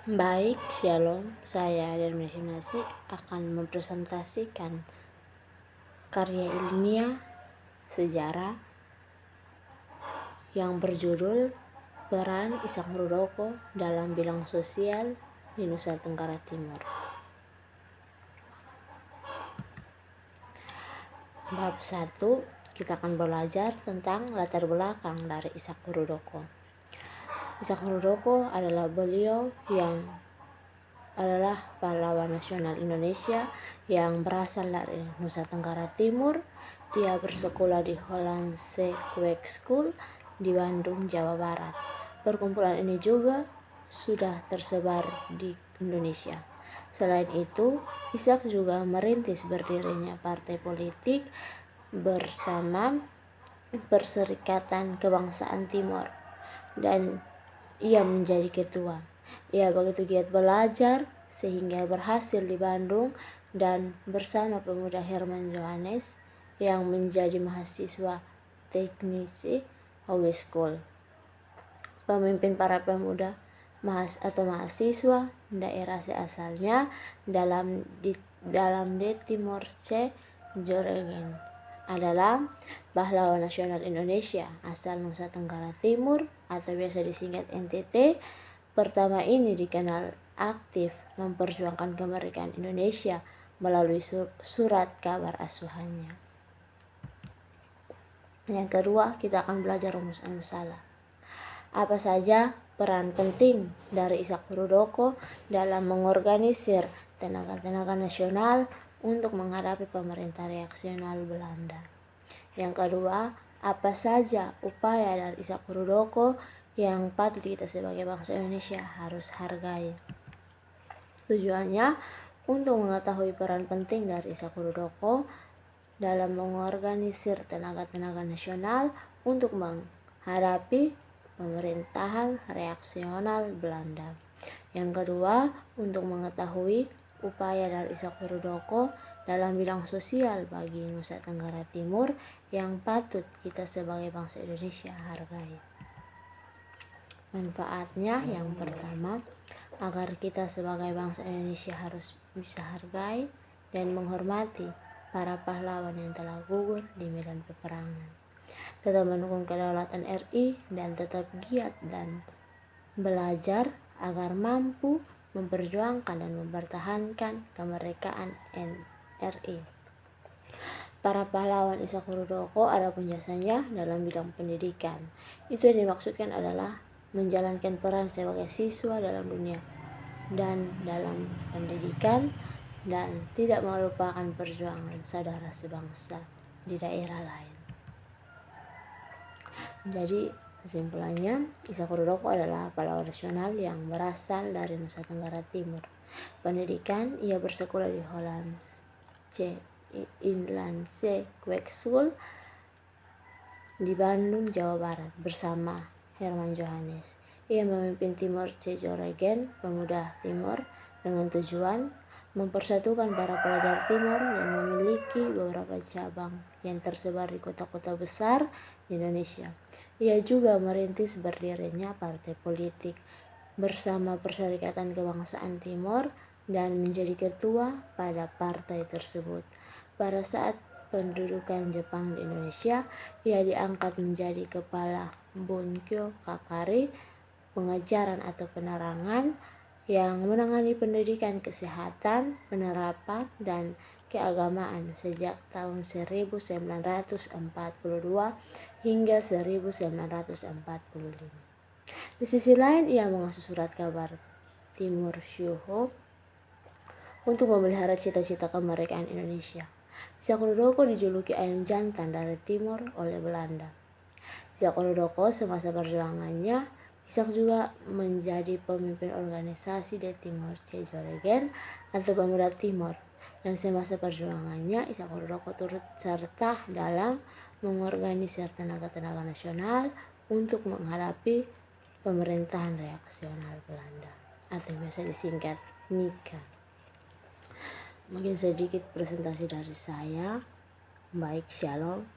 Baik, Shalom. Saya Darmisi Nasi akan mempresentasikan karya ilmiah sejarah yang berjudul Peran Ishak Rudoko dalam Bidang Sosial di Nusa Tenggara Timur. Bab 1, kita akan belajar tentang latar belakang dari Ishak Rudoko. Ishak Rudoko adalah beliau yang adalah pahlawan nasional Indonesia yang berasal dari Nusa Tenggara Timur. Dia bersekolah di Hollandse Kwek School di Bandung, Jawa Barat. Perkumpulan ini juga sudah tersebar di Indonesia. Selain itu, Ishak juga merintis berdirinya partai politik bersama Perserikatan Kebangsaan Timor dan ia menjadi ketua. Ia begitu giat belajar sehingga berhasil di Bandung dan bersama pemuda Herman Johannes yang menjadi mahasiswa teknisi Hoge School. Pemimpin para pemuda mahasiswa daerah asalnya dalam de Timor-Ce Joregen adalah pahlawan nasional Indonesia asal Nusa Tenggara Timur atau biasa disingkat NTT. Pertama ini dikenal aktif memperjuangkan kemerdekaan Indonesia melalui surat kabar asuhannya. Yang kedua, kita akan belajar rumus masalah. Apa saja peran penting dari Ishak Rudoko dalam mengorganisir tenaga-tenaga nasional untuk menghadapi pemerintah reaksional Belanda. Yang kedua, apa saja upaya dari Ishak Rudoko yang patut kita sebagai bangsa Indonesia harus hargai. Tujuannya untuk mengetahui peran penting dari Ishak Rudoko dalam mengorganisir tenaga-tenaga nasional untuk menghadapi pemerintahan reaksional Belanda. Yang kedua, untuk mengetahui upaya dari Ishak Rudoko dalam bidang sosial bagi Nusa Tenggara Timur yang patut kita sebagai bangsa Indonesia hargai. Manfaatnya yang pertama, agar kita sebagai bangsa Indonesia harus bisa hargai dan menghormati para pahlawan yang telah gugur di medan peperangan, tetap mendukung kedaulatan RI dan tetap giat dan belajar agar mampu memperjuangkan dan mempertahankan kemerdekaan NRI. Para pahlawan Ishak Rudoko ada pun jasanya dalam bidang pendidikan. Itu yang dimaksudkan adalah menjalankan peran sebagai siswa dalam dunia dan dalam pendidikan dan tidak melupakan perjuangan saudara sebangsa di daerah lain. Jadi kesimpulannya, Ishak Rudoko adalah pahlawan nasional yang berasal dari Nusa Tenggara Timur. Pendidikan, ia bersekolah di Hollandse Kwek School di Bandung, Jawa Barat bersama Herman Johannes. Ia memimpin Timor-Ce Joregen, pemuda Timor, dengan tujuan mempersatukan para pelajar Timor dan memiliki beberapa cabang yang tersebar di kota-kota besar di Indonesia. Ia juga merintis berdirinya partai politik bersama Perserikatan Kebangsaan Timor dan menjadi ketua pada partai tersebut. Pada saat pendudukan Jepang di Indonesia, ia diangkat menjadi kepala Bunkyo Kakari, pengajaran atau penerangan yang menangani pendidikan, kesehatan, penerapan, dan keagamaan sejak tahun 1942 hingga 1945. Di sisi lain, ia mengasuh surat kabar Timur Syuho untuk memelihara cita-cita kemerdekaan Indonesia. Ishak Rudoko dijuluki ayam jantan dari Timur oleh Belanda. Ishak Rudoko semasa perjuangannya, Ishak juga menjadi pemimpin organisasi de Timor-Ce Joregen atau Pemuda Timor. Dan semasa perjuangannya, Ishak Rudoko turut serta dalam mengorganisir tenaga-tenaga nasional untuk menghadapi pemerintahan reaksional Belanda atau biasa disingkat NIKA. Mungkin sedikit presentasi dari saya. Baik, shalom.